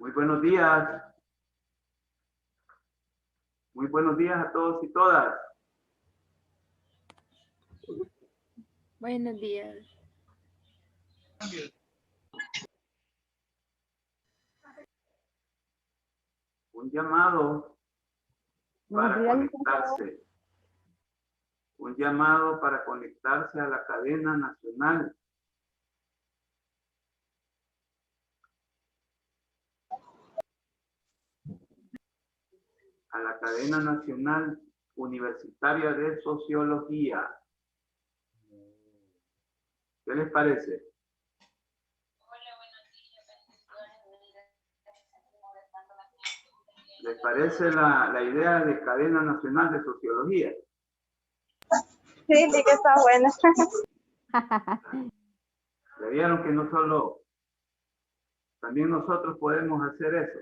Muy buenos días. Muy buenos días a todos y todas. Buenos días. Un llamado para conectarse. Un llamado para conectarse a la cadena nacional. A la cadena nacional universitaria de sociología. ¿Qué les parece? ¿Les parece la idea de cadena nacional de sociología? Sí, sí que está buena. ¿Le vieron que no solo, también nosotros podemos hacer eso?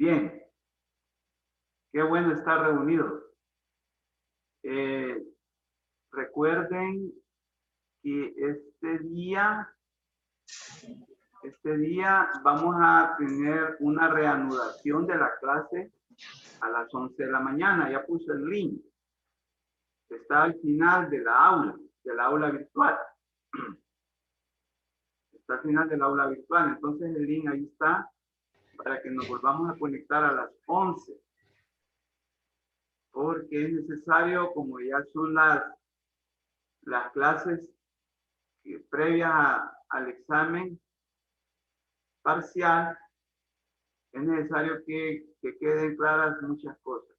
Bien. Qué bueno estar reunidos. Recuerden que este día vamos a tener una reanudación de la clase a las 11 de la mañana. Ya puse el link. Está al final de la aula virtual. Está al final del aula virtual. Entonces el link ahí está para que nos volvamos a conectar a las 11. Porque es necesario, como ya son las clases previas al examen parcial, es necesario que queden claras muchas cosas.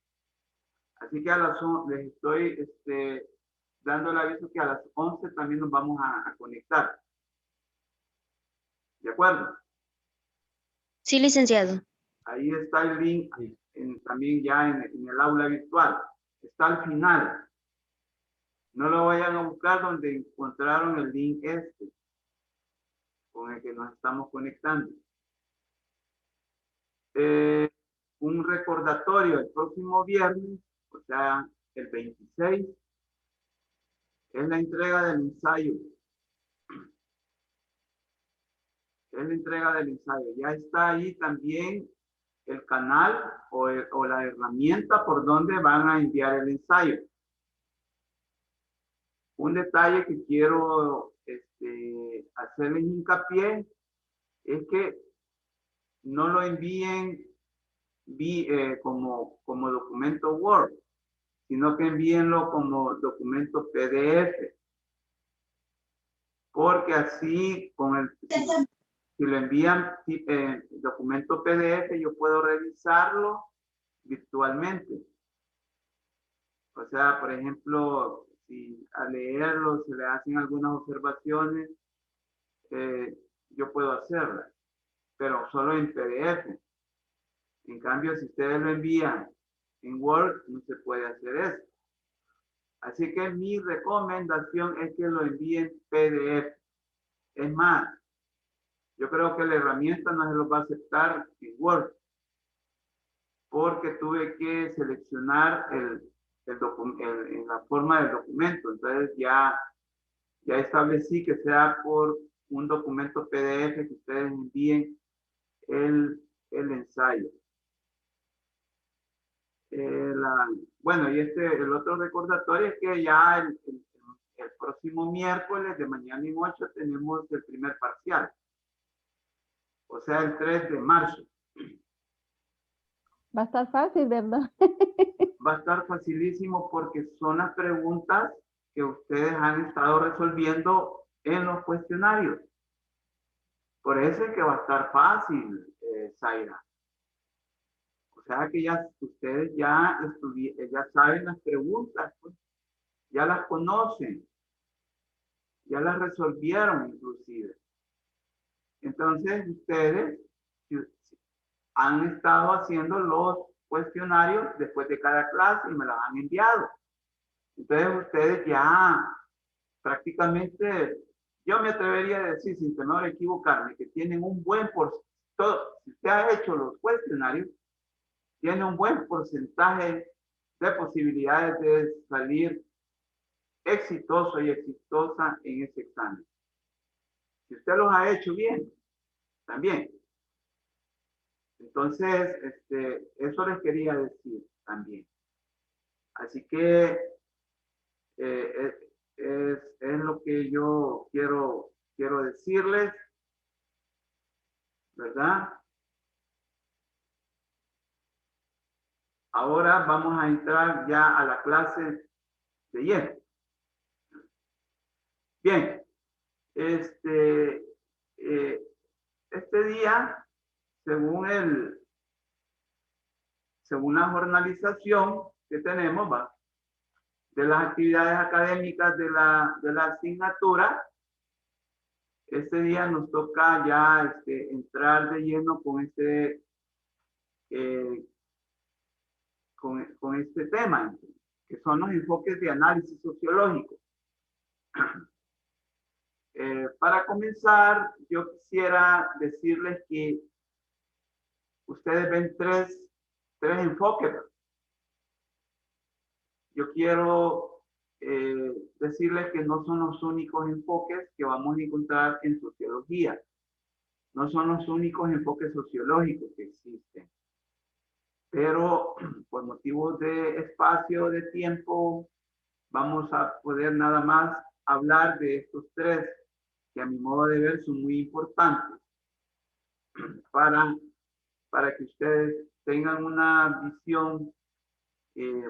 Así que les estoy dando el aviso que a las 11 también nos vamos a conectar. ¿De acuerdo? Sí, licenciado. Ahí está el link también ya en el aula virtual. Está al final. No lo vayan a buscar donde encontraron el link con el que nos estamos conectando. Un recordatorio, el próximo viernes, o sea, el 26, es la entrega del ensayo. Es la entrega del ensayo. Ya está ahí también el canal o la herramienta por donde van a enviar el ensayo. Un detalle que quiero hacerles hincapié es que no lo envíen como documento Word, sino que envíenlo como documento PDF. Porque así, si lo envían documento PDF, yo puedo revisarlo virtualmente. O sea, por ejemplo, si al leerlo se le hacen algunas observaciones, yo puedo hacerlas, pero solo en PDF. En cambio, si ustedes lo envían en Word, no se puede hacer eso. Así que mi recomendación es que lo envíen PDF. Es más, yo creo que la herramienta no se lo va a aceptar en Word, porque tuve que seleccionar en la forma del documento. Entonces ya establecí que sea por un documento PDF que ustedes envíen el ensayo. Bueno, y el otro recordatorio es que ya el próximo miércoles de mañana en 8 tenemos el primer parcial. O sea, el 3 de marzo. Va a estar fácil, ¿verdad? Va a estar facilísimo porque son las preguntas que ustedes han estado resolviendo en los cuestionarios. Por eso es que va a estar fácil, Zaira. O sea que ustedes ya saben las preguntas, pues. Ya las conocen, ya las resolvieron inclusive. Entonces ustedes han estado haciendo los cuestionarios después de cada clase y me los han enviado. Entonces ustedes ya prácticamente, yo me atrevería a decir sin temor a equivocarme, que tienen un buen porcentaje. Si usted ha hecho los cuestionarios, tiene un buen porcentaje de posibilidades de salir exitoso y exitosa en ese examen. Si usted los ha hecho bien, también. Entonces, eso les quería decir también. Así que es lo que yo quiero decirles, ¿verdad? Ahora vamos a entrar ya a la clase de ayer. Bien, este día, según la jornalización que tenemos, ¿va?, de las actividades académicas de la asignatura, este día nos toca ya entrar de lleno con con este tema, que son los enfoques de análisis sociológico. Para comenzar, yo quisiera decirles que ustedes ven tres enfoques. Yo quiero decirles que no son los únicos enfoques que vamos a encontrar en sociología. No son los únicos enfoques sociológicos que existen. Pero por motivos de espacio, de tiempo, vamos a poder nada más hablar de estos tres, que a mi modo de ver son muy importantes para que ustedes tengan una visión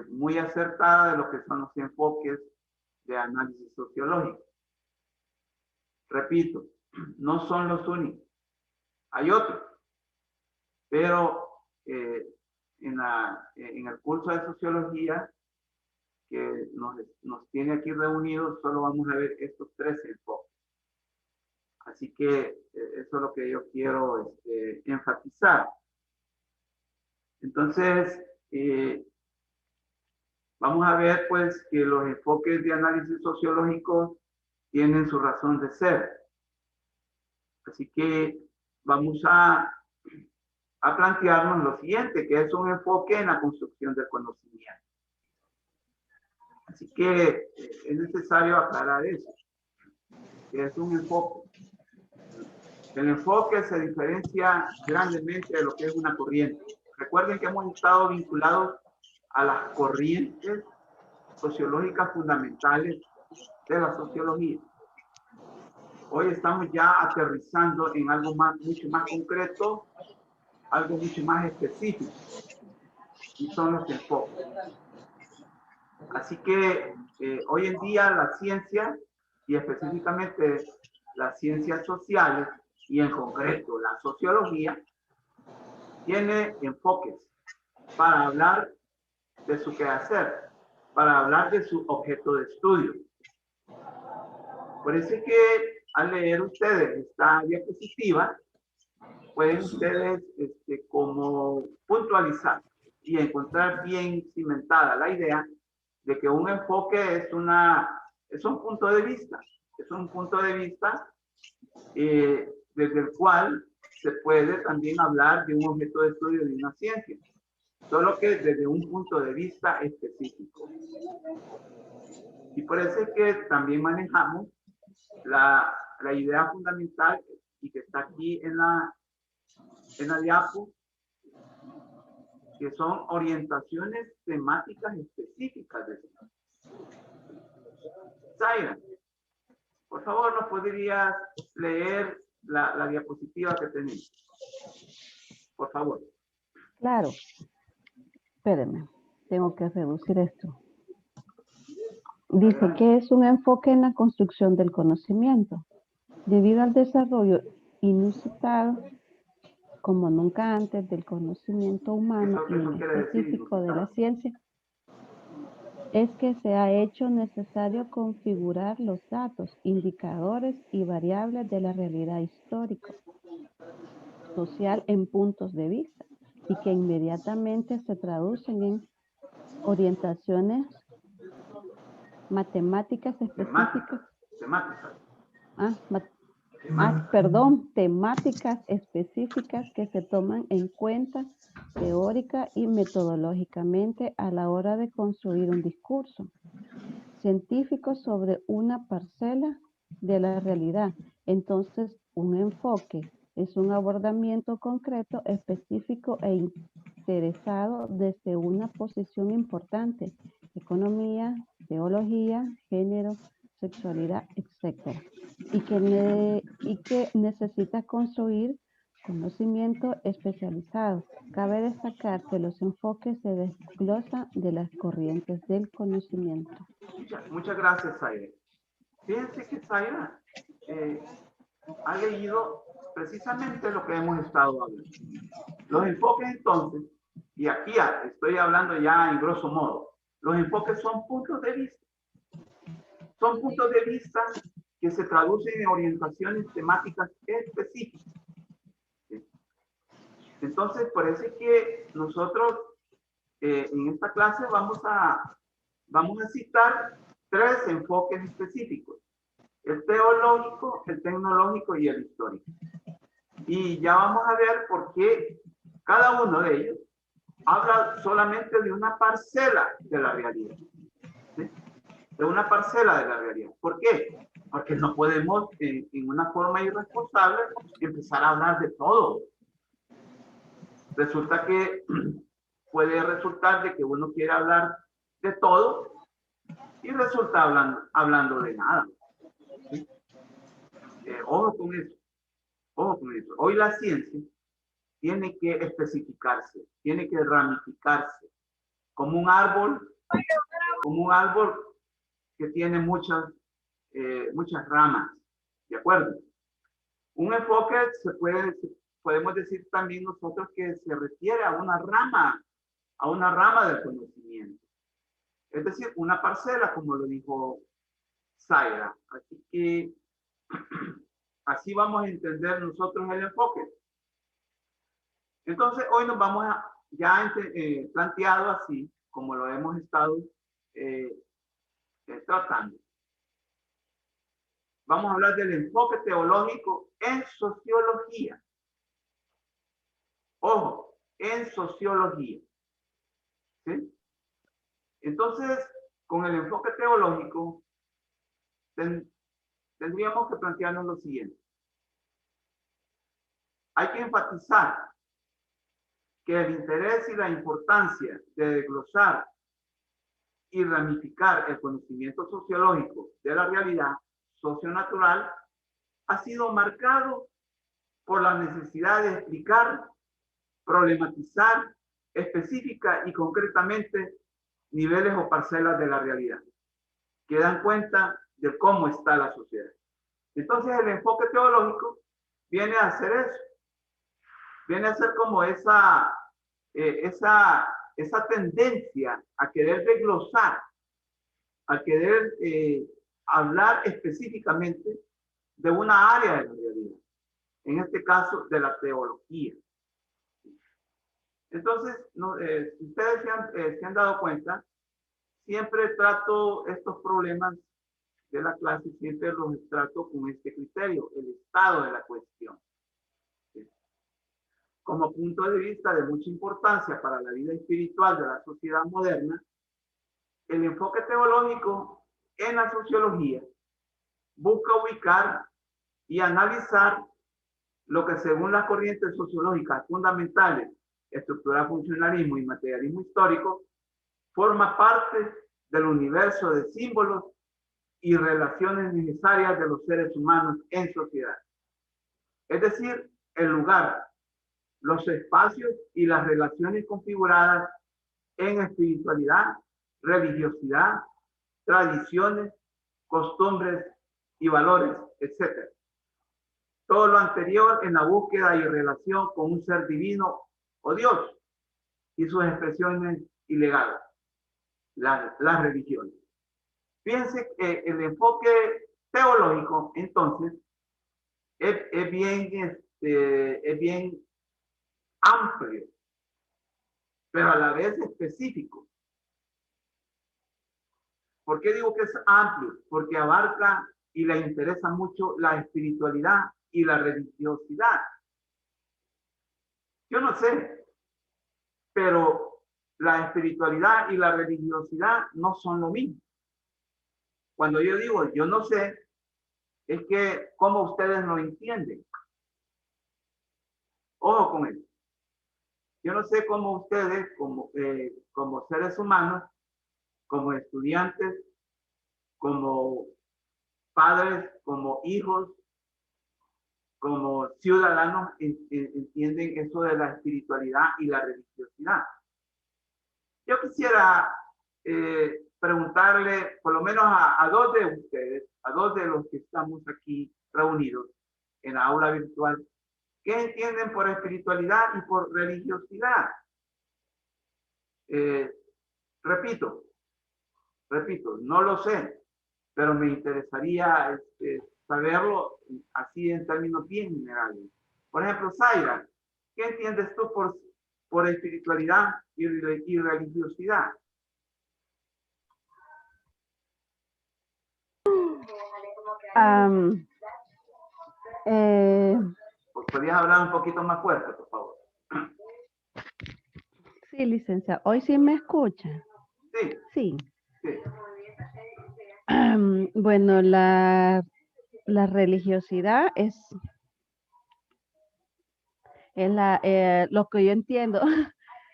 muy acertada de lo que son los enfoques de análisis sociológico. Repito, no son los únicos. Hay otros, pero en el curso de sociología que nos tiene aquí reunidos, solo vamos a ver estos tres enfoques. Así que eso es lo que yo quiero enfatizar. Entonces, vamos a ver pues que los enfoques de análisis sociológico tienen su razón de ser. Así que vamos a plantearnos lo siguiente, que es un enfoque en la construcción del conocimiento. Así que es necesario aclarar eso, que es un enfoque. El enfoque se diferencia grandemente de lo que es una corriente. Recuerden que hemos estado vinculados a las corrientes sociológicas fundamentales de la sociología. Hoy estamos ya aterrizando en algo mucho más concreto, algo mucho más específico, y son los enfoques. Así que hoy en día la ciencia, y específicamente las ciencias sociales, y en concreto la sociología, tiene enfoques para hablar de su quehacer, para hablar de su objeto de estudio. Por eso es que al leer ustedes esta diapositiva, pueden ustedes como puntualizar y encontrar bien cimentada la idea de que un enfoque es un punto de vista, desde el cual se puede también hablar de un objeto de estudio de una ciencia, solo que desde un punto de vista específico. Y por eso es que también manejamos la idea fundamental y que está aquí en la diapo, que son orientaciones temáticas específicas de esto. Zaira, por favor, ¿nos podrías leer la diapositiva que tenemos? Por favor. Claro. Espérenme, tengo que reducir esto. Dice que es un enfoque en la construcción del conocimiento. Debido al desarrollo inusitado, como nunca antes, del conocimiento humano y en específico de la ciencia, es que se ha hecho necesario configurar los datos, indicadores y variables de la realidad histórica, social en puntos de vista, y que inmediatamente se traducen en orientaciones matemáticas específicas. Temáticas específicas que se toman en cuenta teórica y metodológicamente a la hora de construir un discurso científico sobre una parcela de la realidad Entonces, un enfoque es un abordamiento concreto, específico e interesado desde una posición importante: economía, teología, género, sexualidad, etc. Y que necesita construir conocimiento especializado. Cabe destacar que los enfoques se desglosan de las corrientes del conocimiento. Muchas gracias, Zaira. Fíjense que Zaira ha leído precisamente lo que hemos estado hablando. Los enfoques, entonces, y aquí estoy hablando ya en grosso modo, los enfoques son puntos de vista. Son puntos de vista que se traducen en orientaciones temáticas específicas. ¿Sí? Entonces, parece que nosotros en esta clase vamos a citar 3 enfoques específicos: el teológico, el tecnológico y el histórico. Y ya vamos a ver por qué cada uno de ellos habla solamente de una parcela de la realidad. ¿Sí? De una parcela de la realidad. ¿Por qué? Porque no podemos, en una forma irresponsable, empezar a hablar de todo. Resulta que puede resultar de que uno quiere hablar de todo y resulta hablando de nada. ¿Sí? Ojo con eso. Ojo con eso. Hoy la ciencia tiene que especificarse, tiene que ramificarse, como un árbol que tiene muchas ramas, ¿de acuerdo? Un enfoque podemos decir también nosotros que se refiere a una rama del conocimiento. Es decir, una parcela, como lo dijo Zaira. Así que así vamos a entender nosotros el enfoque. Entonces, hoy nos vamos a, ya planteado así, como lo hemos estado tratando. Vamos a hablar del enfoque teológico en sociología. Ojo, en sociología. ¿Sí? Entonces, con el enfoque teológico, tendríamos que plantearnos lo siguiente. Hay que enfatizar que el interés y la importancia de desglosar y ramificar el conocimiento sociológico de la realidad socionatural ha sido marcado por la necesidad de explicar, problematizar específica y concretamente niveles o parcelas de la realidad que dan cuenta de cómo está la sociedad. Entonces el enfoque teológico viene a hacer eso, viene a ser como esa tendencia a querer desglosar, a querer hablar específicamente de una área de la realidad, en este caso de la teología. Entonces, si ustedes se han dado cuenta, siempre trato estos problemas de la clase, siempre los trato con este criterio, el estado de la cuestión. Como punto de vista de mucha importancia para la vida espiritual de la sociedad moderna, el enfoque teológico en la sociología busca ubicar y analizar lo que según las corrientes sociológicas fundamentales, estructural funcionalismo y materialismo histórico, forma parte del universo de símbolos y relaciones necesarias de los seres humanos en sociedad. Es decir, el lugar, los espacios y las relaciones configuradas en espiritualidad, religiosidad, tradiciones, costumbres y valores, etc. Todo lo anterior en la búsqueda y relación con un ser divino o Dios y sus expresiones y legados, las religiones. Fíjense que el enfoque teológico, entonces, es bien amplio, pero a la vez específico. ¿Por qué digo que es amplio? Porque abarca y le interesa mucho la espiritualidad y la religiosidad. Yo no sé, pero la espiritualidad y la religiosidad no son lo mismo. Cuando yo digo yo no sé, es que cómo ustedes lo entienden. Ojo con eso. Yo no sé cómo ustedes, como seres humanos, como estudiantes, como padres, como hijos, como ciudadanos, entienden eso de la espiritualidad y la religiosidad. Yo quisiera preguntarle, por lo menos a dos de ustedes, a dos de los que estamos aquí reunidos en la aula virtual, ¿qué entienden por espiritualidad y por religiosidad? Repito, no lo sé, pero me interesaría saberlo así en términos bien generales. Por ejemplo, Zaira, ¿qué entiendes tú por espiritualidad y religiosidad? ¿Podrías hablar un poquito más fuerte, por favor? Sí, licenciado. ¿Hoy sí me escucha? Sí. Sí. Sí. Bueno, la religiosidad es lo que yo entiendo.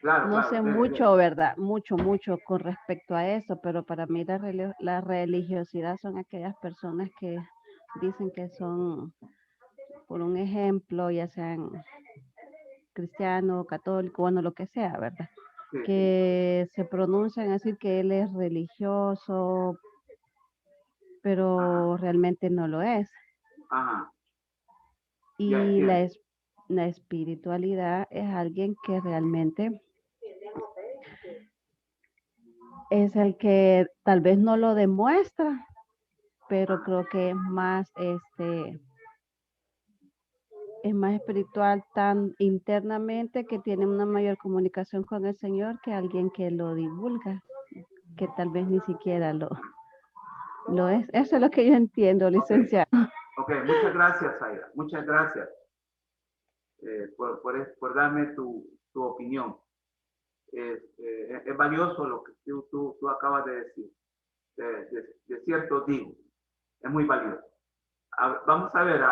Claro, No claro, sé mucho, ¿verdad? Mucho con respecto a eso, pero para mí la religiosidad son aquellas personas que dicen que son, por un ejemplo, ya sean cristiano, católico, bueno, lo que sea, ¿verdad? Sí, Que se pronuncian así que él es religioso, pero realmente no lo es. Ajá. Y la espiritualidad es alguien que realmente es el que tal vez no lo demuestra, pero creo que es más espiritual tan internamente que tiene una mayor comunicación con el Señor que alguien que lo divulga, que tal vez ni siquiera lo es. Eso es lo que yo entiendo, licenciado. Ok, muchas gracias, Zaira. Muchas gracias por darme tu opinión. Es valioso lo que tú acabas de decir. De cierto digo, es muy valioso. Vamos a ver,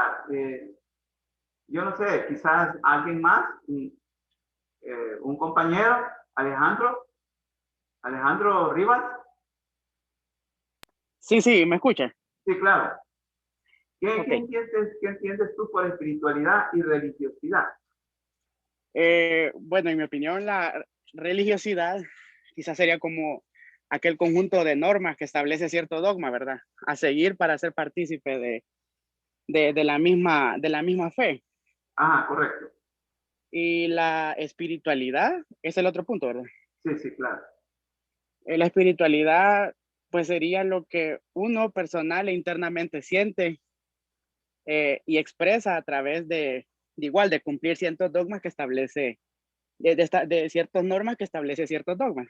yo no sé, quizás alguien más, un compañero, Alejandro Rivas. Sí, ¿me escucha? Sí, claro. Okay. ¿Qué entiendes tú por espiritualidad y religiosidad? Bueno, en mi opinión, la religiosidad quizás sería como aquel conjunto de normas que establece cierto dogma, ¿verdad? A seguir para ser partícipe de la misma fe. Ah, correcto. Y la espiritualidad es el otro punto, ¿verdad? Sí, claro. La espiritualidad, pues sería lo que uno personal e internamente siente y expresa a través de cumplir ciertos dogmas que establece, de ciertas normas que establece ciertos dogmas.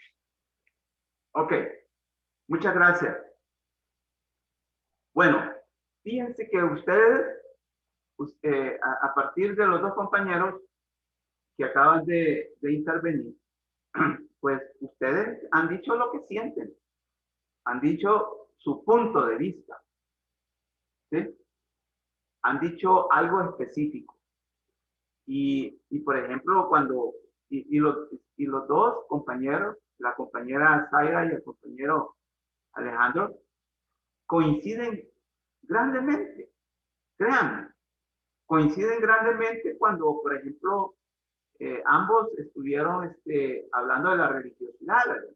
Ok, muchas gracias. Bueno, fíjense que ustedes, a partir de los dos compañeros que acaban de intervenir, pues ustedes han dicho lo que sienten, han dicho su punto de vista, ¿sí? Han dicho algo específico. Por ejemplo, los dos compañeros, la compañera Zaira y el compañero Alejandro, coinciden grandemente, créanme, coinciden grandemente cuando, por ejemplo, ambos estuvieron hablando de la religiosidad, ¿verdad?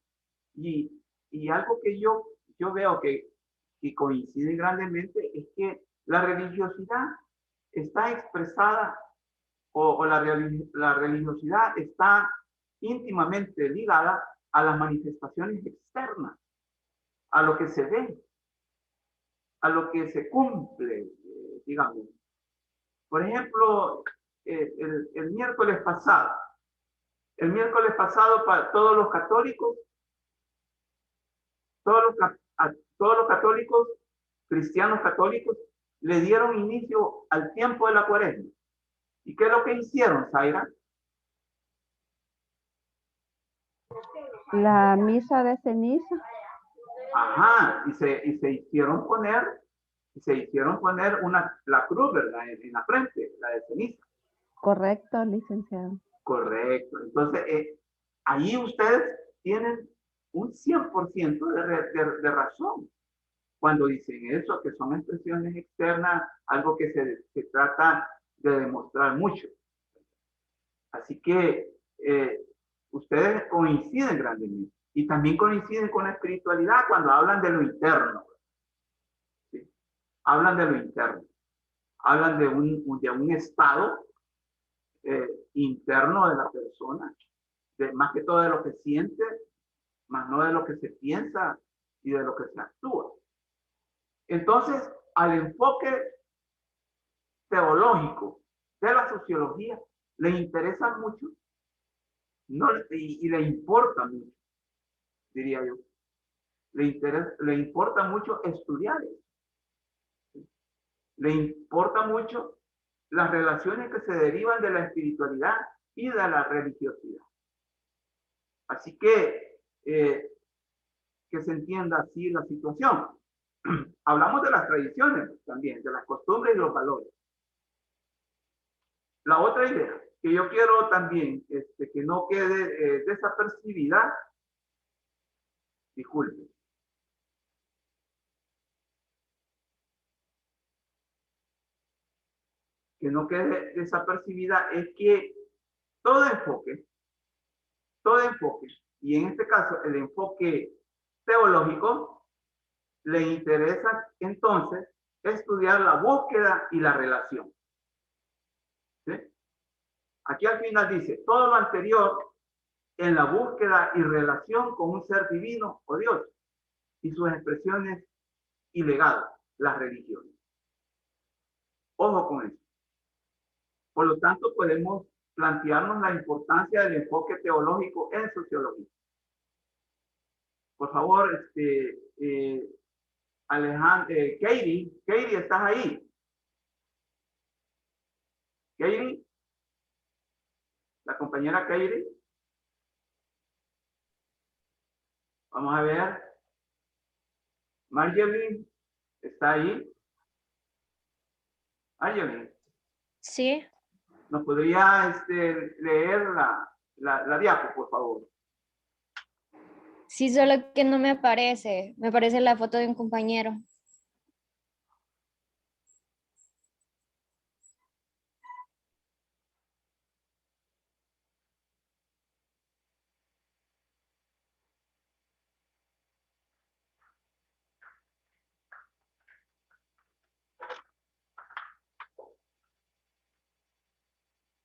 Y algo que yo veo que coincide grandemente es que la religiosidad está expresada o la religiosidad está íntimamente ligada a las manifestaciones externas, a lo que se ve, a lo que se cumple, digamos. Por ejemplo, el miércoles pasado para todos los católicos, todos los católicos, cristianos católicos, le dieron inicio al tiempo de la cuaresma. ¿Y qué es lo que hicieron, Zaira? La misa de ceniza. Ajá, y se hicieron poner se hicieron poner la cruz, ¿verdad? En la frente, la de ceniza. Correcto, licenciado. Correcto. Entonces, ahí ustedes tienen un 100% de razón cuando dicen eso, que son expresiones externas, algo que se trata de demostrar mucho. Así que ustedes coinciden grandemente y también coinciden con la espiritualidad cuando hablan de lo interno. ¿Sí? Hablan de lo interno. Hablan de un estado interno de la persona, más que todo de lo que siente, más no de lo que se piensa y de lo que se actúa. Entonces, al enfoque teológico de la sociología le interesa mucho y le importa mucho, diría yo. Le importa mucho estudiar eso. Le importa mucho las relaciones que se derivan de la espiritualidad y de la religiosidad. Así que se entienda así la situación. Hablamos de las tradiciones también, de las costumbres y los valores. La otra idea que yo quiero también que no quede desapercibida, disculpe. Que no quede desapercibida es que todo enfoque, y en este caso el enfoque teológico, le interesa entonces estudiar la búsqueda y la relación. ¿Sí? Aquí al final dice, todo lo anterior en la búsqueda y relación con un ser divino o Dios y sus expresiones y legados, las religiones. Ojo con eso. Por lo tanto, podemos plantearnos la importancia del enfoque teológico en sociología. Por favor, Alejandro, Katie, ¿estás ahí? Katie, la compañera Katie. Vamos a ver. Marjorie, ¿está ahí? Marjorie. Sí. ¿Nos podría leer la diapo, por favor? Sí, solo que no me aparece. Me aparece la foto de un compañero.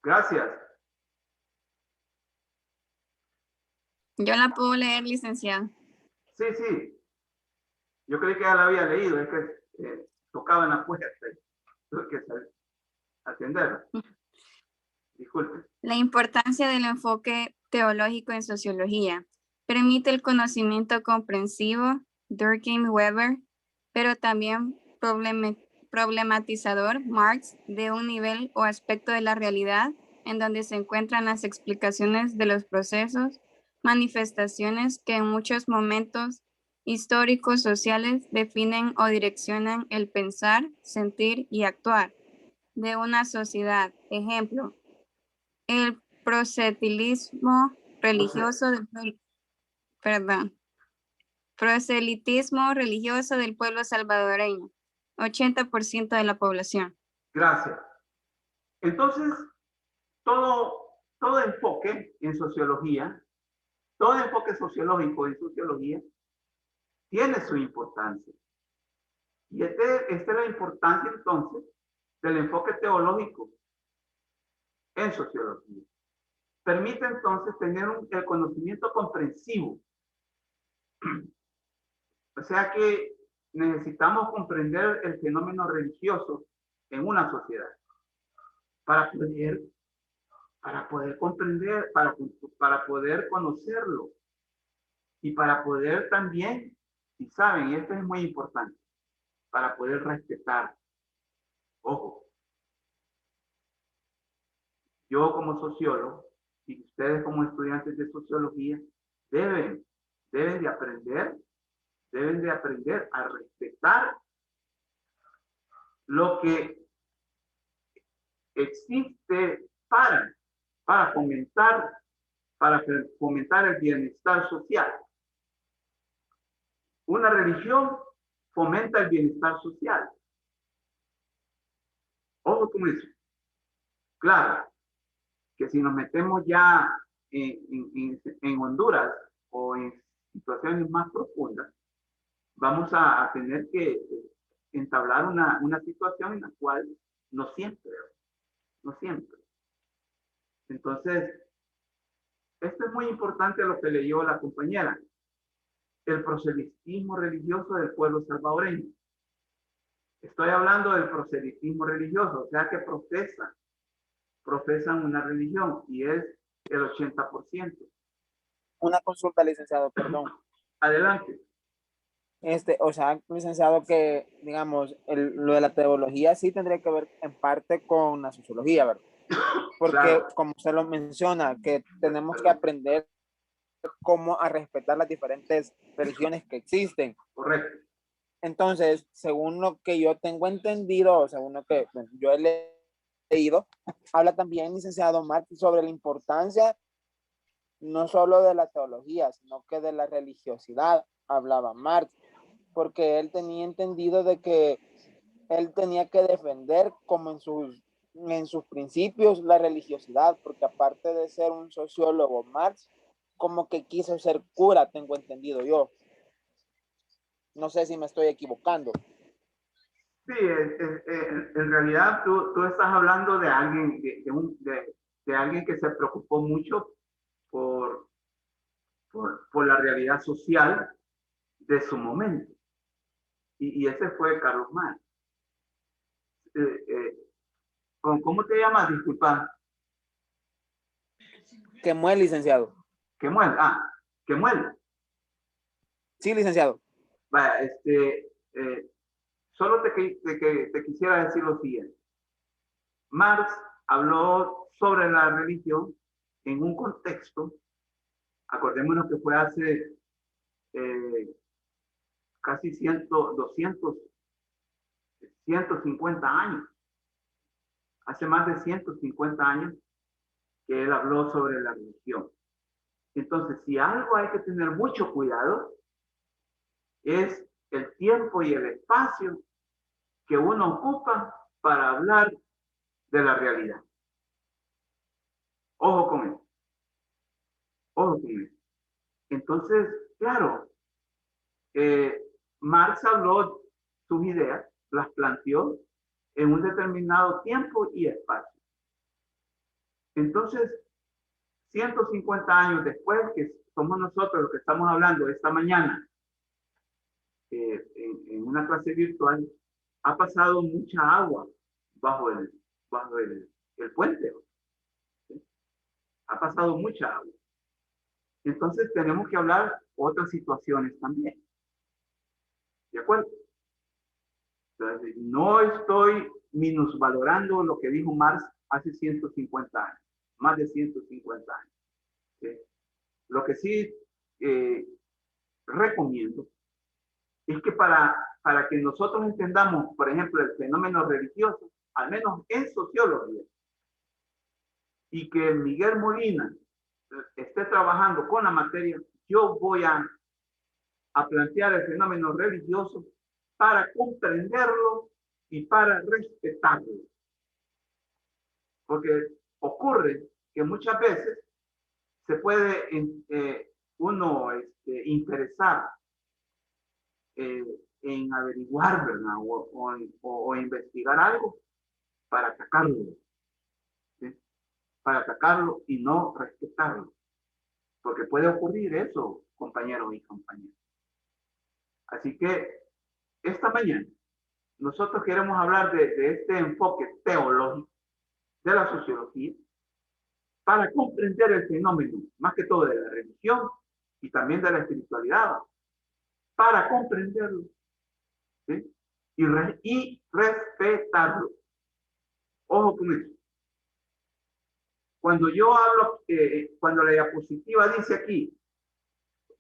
Gracias. Yo la puedo leer, licenciado. Sí, sí. Yo creí que ya la había leído, es que tocaba en la puerta. Tuve que atenderla. Disculpe. La importancia del enfoque teológico en sociología. Permite el conocimiento comprensivo, Durkheim-Weber, pero también problematizador, Marx, de un nivel o aspecto de la realidad en donde se encuentran las explicaciones de los procesos, manifestaciones que en muchos momentos históricos sociales definen o direccionan el pensar, sentir y actuar de una sociedad. Ejemplo, el proselitismo religioso proselitismo religioso del pueblo salvadoreño, 80% de la población. Gracias. Entonces, todo enfoque en sociología, todo enfoque sociológico en sociología tiene su importancia. Y esta es la importancia entonces del enfoque teológico en sociología. Permite entonces tener el conocimiento comprensivo. O sea que necesitamos comprender el fenómeno religioso en una sociedad para poder comprender, para poder conocerlo y para poder también, si saben, y esto es muy importante, para poder respetar. Ojo, yo como sociólogo y ustedes como estudiantes de sociología deben de aprender a respetar lo que existe para fomentar el bienestar social. Una religión fomenta el bienestar social. Ojo con eso. Claro, que si nos metemos ya en Honduras o en situaciones más profundas, vamos a tener que entablar una situación en la cual no siempre. Entonces, esto es muy importante lo que leyó la compañera. El proselitismo religioso del pueblo salvadoreño. Estoy hablando del proselitismo religioso, o sea que profesan una religión y es el 80%. Una consulta, licenciado, perdón. Adelante. O sea, licenciado, que digamos, lo de la teología sí tendría que ver en parte con la sociología, ¿verdad? Porque Claro. como usted lo menciona, que tenemos que aprender cómo a respetar las diferentes religiones que existen. Correcto. Entonces, según lo que yo tengo entendido, según lo que yo he leído, habla también, licenciado Martí, sobre la importancia no solo de la teología, sino que de la religiosidad, hablaba Marx, porque él tenía entendido de que él tenía que defender como en sus principios la religiosidad, porque aparte de ser un sociólogo, Marx como que quiso ser cura, tengo entendido yo. No sé si me estoy equivocando. Sí, en realidad tú estás hablando de alguien, de alguien que se preocupó mucho por la realidad social de su momento. Y ese fue Carlos Marx. ¿Cómo te llamas? Disculpa. Kemuel, licenciado. Kemuel. Kemuel. Sí, licenciado. Vaya, solo te quisiera decir lo siguiente. Marx habló sobre la religión en un contexto, acordémonos que fue hace casi 150 años, hace más de 150 años que él habló sobre la religión. Entonces, si algo hay que tener mucho cuidado, es el tiempo y el espacio que uno ocupa para hablar de la realidad. Ojo con eso. Ojo con eso. Entonces, claro, Marx habló sus ideas, las planteó en un determinado tiempo y espacio. Entonces, 150 años después, que somos nosotros los que estamos hablando esta mañana en una clase virtual, ha pasado mucha agua bajo el puente. ¿Sí? Ha pasado mucha agua. Entonces tenemos que hablar otras situaciones también. ¿De acuerdo? Entonces, no estoy minusvalorando lo que dijo Marx hace 150 años, más de 150 años. ¿Sí? Lo que sí recomiendo es que para que nosotros entendamos, por ejemplo, el fenómeno religioso, al menos en sociología, y que Miguel Molina esté trabajando con la materia, yo voy a plantear el fenómeno religioso para comprenderlo y para respetarlo. Porque ocurre que muchas veces se puede uno interesar en averiguar, ¿verdad? O investigar algo para atacarlo. ¿Sí? Para atacarlo y no respetarlo. Porque puede ocurrir eso, compañeros y compañeras. Así que esta mañana nosotros queremos hablar de este enfoque teológico de la sociología para comprender el fenómeno, más que todo de la religión y también de la espiritualidad, para comprenderlo, ¿sí? y respetarlo. Ojo con eso. Cuando yo hablo, cuando la diapositiva dice aquí,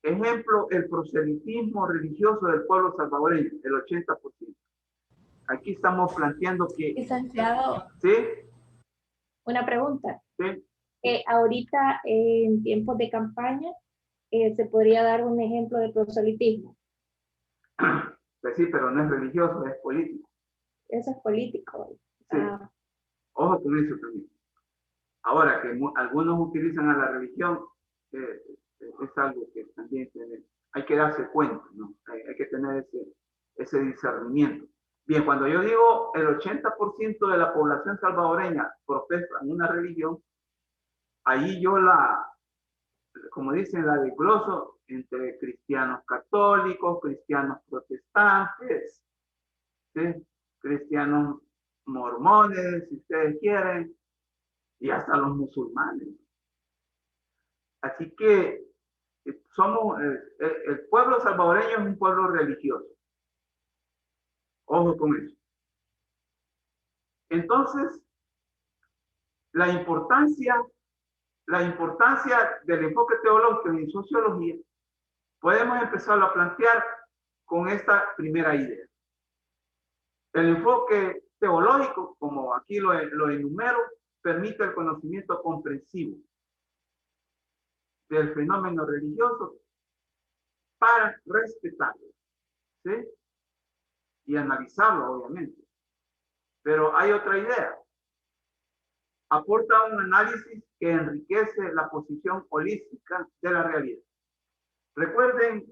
ejemplo, el proselitismo religioso del pueblo salvadoreño, el 80%. aquí estamos planteando que... Licenciado, ¿Sí? una pregunta. ¿Sí? Ahorita, en tiempos de campaña, se podría dar un ejemplo de proselitismo. Pues sí, pero no es religioso, es político. Eso es político. Sí. Ojo con eso también. Ahora, que algunos utilizan a la religión, es algo que también hay que darse cuenta, ¿no? Hay que tener ese discernimiento. Bien, cuando yo digo el 80% de la población salvadoreña profesa una religión, ahí yo como dicen, la desgloso entre cristianos católicos, cristianos protestantes, ¿sí? Cristianos mormones, si ustedes quieren, y hasta los musulmanes. Así que somos, el pueblo salvadoreño es un pueblo religioso. Ojo con eso. Entonces, la importancia del enfoque teológico en sociología, podemos empezarlo a plantear con esta primera idea. El enfoque teológico, como aquí lo enumero, permite el conocimiento comprensivo del fenómeno religioso para respetarlo, ¿sí? Y analizarlo, obviamente. Pero hay otra idea. Aporta un análisis que enriquece la posición holística de la realidad. Recuerden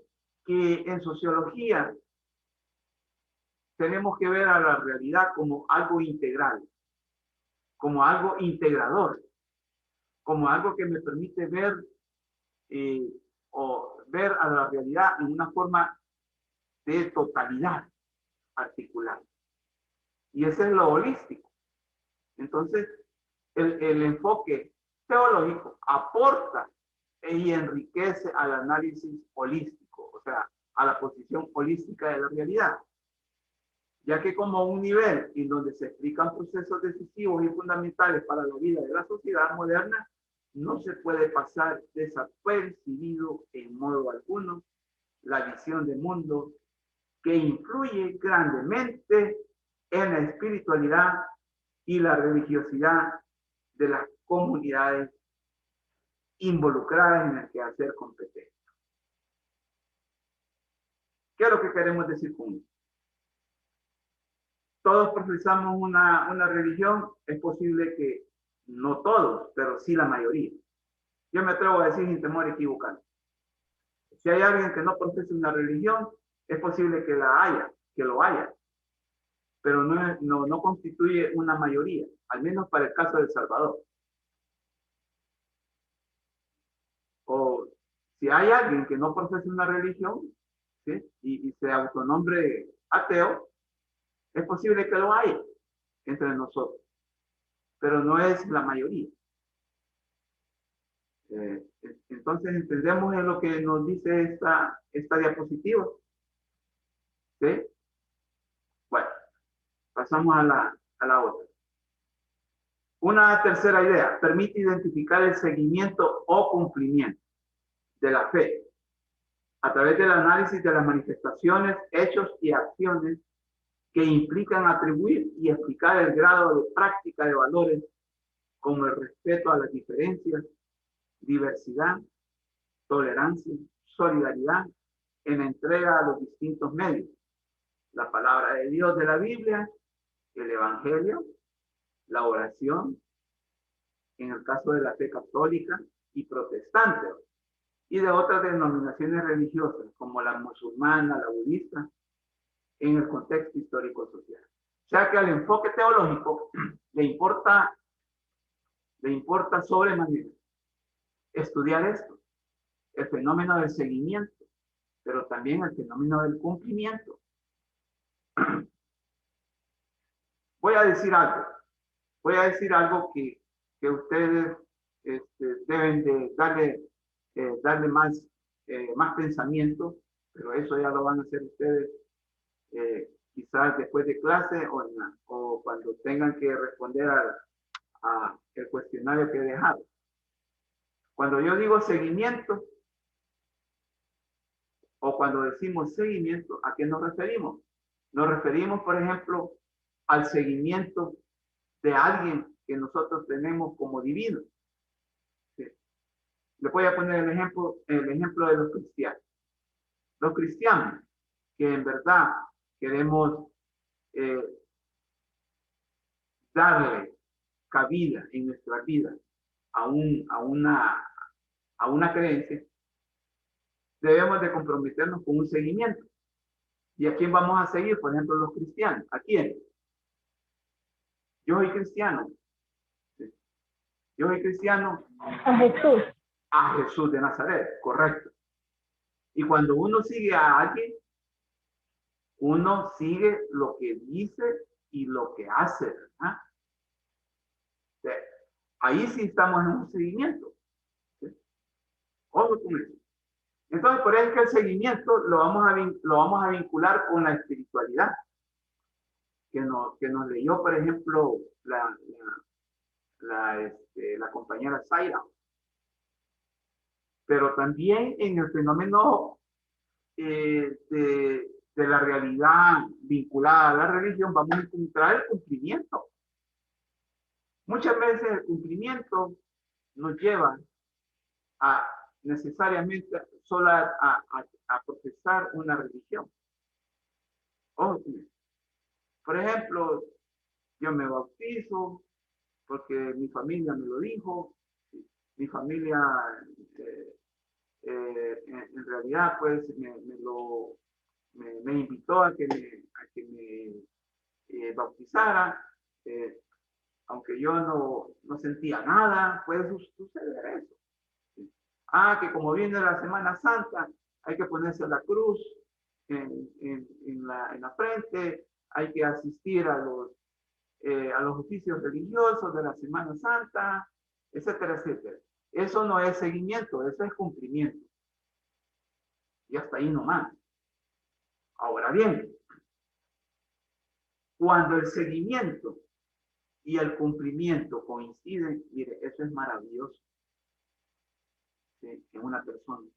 que en sociología tenemos que ver a la realidad como algo integral, como algo integrador, como algo que me permite ver ver a la realidad en una forma de totalidad articulada. Y ese es lo holístico. Entonces, el enfoque teológico aporta y enriquece al análisis holístico, o sea, a la posición holística de la realidad, ya que como un nivel en donde se explican procesos decisivos y fundamentales para la vida de la sociedad moderna, no se puede pasar desapercibido en modo alguno la visión de mundo que influye grandemente en la espiritualidad y la religiosidad de las comunidades involucradas en el quehacer competente. ¿Qué es lo que queremos decir con esto? Todos profesamos una religión, es posible que no todos, pero sí la mayoría. Yo me atrevo a decir sin temor a equivocarme. Si hay alguien que no profesa una religión, es posible que lo haya, pero no constituye una mayoría, al menos para el caso de El Salvador. O si hay alguien que no profesa una religión, ¿sí? y se autonombre ateo, es posible que lo haya entre nosotros, pero no es la mayoría. Entonces entendemos en lo que nos dice esta diapositiva. ¿Sí? Bueno, pasamos a la otra. Una tercera idea, permite identificar el seguimiento o cumplimiento de la fe a través del análisis de las manifestaciones, hechos y acciones que implican atribuir y explicar el grado de práctica de valores como el respeto a las diferencias, diversidad, tolerancia, solidaridad en la entrega a los distintos medios. La palabra de Dios de la Biblia, el Evangelio, la oración, en el caso de la fe católica y protestante, y de otras denominaciones religiosas, como la musulmana, la budista, en el contexto histórico-social. O sea que al enfoque teológico le importa sobremanera estudiar esto, el fenómeno del seguimiento, pero también el fenómeno del cumplimiento. Voy a decir algo que ustedes deben de darle más pensamiento, pero eso ya lo van a hacer ustedes quizás después de clase o cuando tengan que responder a el cuestionario que he dejado. Cuando yo digo seguimiento, o cuando decimos seguimiento, ¿a qué nos referimos? Nos referimos, por ejemplo, al seguimiento de alguien que nosotros tenemos como divino. ¿Sí? Le voy a poner el ejemplo de los cristianos. Los cristianos que en verdad queremos darle cabida en nuestra vida a una creencia, debemos de comprometernos con un seguimiento. ¿Y a quién vamos a seguir? Por ejemplo, los cristianos. ¿A quién? Yo soy cristiano. ¿Sí? Yo soy cristiano. A Jesús. A Jesús de Nazaret, correcto. Y cuando uno sigue a alguien, uno sigue lo que dice y lo que hace, ¿verdad? ¿Sí? Ahí sí estamos en un seguimiento. ¿Sí? Ojo con eso. Entonces, por eso es que el seguimiento lo vamos a vincular con la espiritualidad que nos leyó, por ejemplo, la compañera Zaira. Pero también en el fenómeno de la realidad vinculada a la religión vamos a encontrar el cumplimiento. Muchas veces el cumplimiento nos lleva a necesariamente solo a profesar una religión. Ojo, por ejemplo, yo me bautizo porque mi familia me lo dijo, mi familia en realidad pues me invitó a que me bautizara, aunque yo no sentía nada, puede suceder eso. Que como viene la Semana Santa, hay que ponerse la cruz en la frente, hay que asistir a los oficios religiosos de la Semana Santa, etcétera, etcétera. Eso no es seguimiento, eso es cumplimiento. Y hasta ahí nomás. Ahora bien, cuando el seguimiento y el cumplimiento coinciden, mire, eso es maravilloso. ¿Sí? En una persona,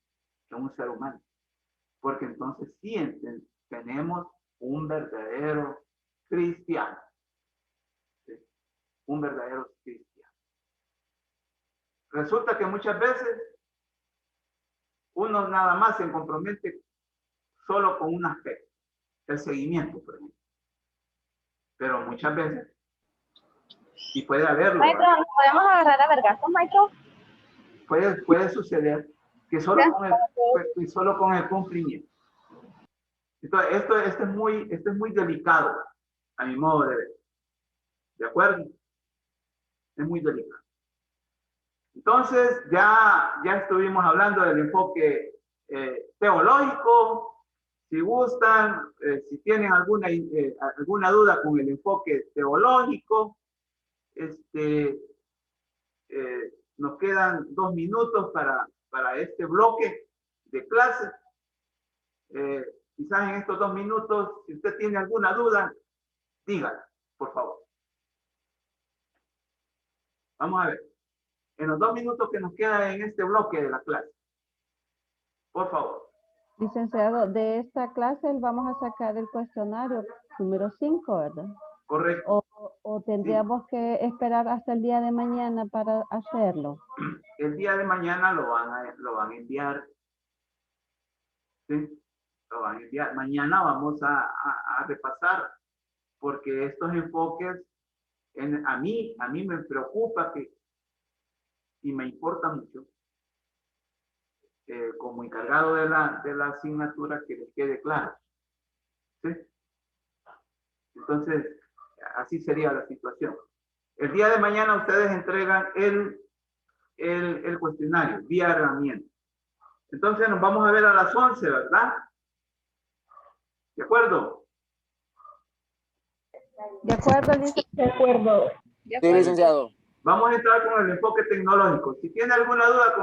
en un ser humano. Porque entonces sí tenemos un verdadero cristiano. ¿Sí? Un verdadero cristiano. Resulta que muchas veces uno nada más se compromete solo con un aspecto, el seguimiento, por ejemplo. Pero muchas veces, y puede haberlo. Maestro, ¿nos podemos agarrar a vergazos, maestro? Puede suceder que solo con el cumplimiento. Entonces, esto es muy delicado, a mi modo de ver. ¿De acuerdo? Es muy delicado. Entonces, ya estuvimos hablando del enfoque teológico. Si gustan, si tienen alguna duda con el enfoque teológico, nos quedan 2 minutos para este bloque de clase. Quizás en estos 2 minutos, si usted tiene alguna duda, dígala, por favor. Vamos a ver. En los 2 minutos que nos quedan en este bloque de la clase. Por favor. Licenciado, de esta clase vamos a sacar el cuestionario número 5, ¿verdad? Correcto. ¿O tendríamos que esperar hasta el día de mañana para hacerlo? El día de mañana lo van a enviar. ¿Sí? Lo van a enviar. Mañana vamos a repasar, porque estos enfoques, a mí me preocupa y me importa mucho, como encargado de la asignatura, que les quede claro. ¿Sí? Entonces, así sería la situación. El día de mañana ustedes entregan el cuestionario vía herramienta. Entonces nos vamos a ver a las 11, ¿verdad? ¿De acuerdo? De acuerdo, licenciado. De acuerdo. Sí, licenciado. Vamos a entrar con el enfoque tecnológico. Si tiene alguna duda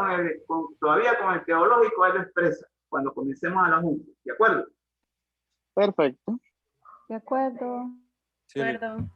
todavía con el teológico, ahí lo expresa cuando comencemos a la junta. ¿De acuerdo? Perfecto. De acuerdo. De acuerdo.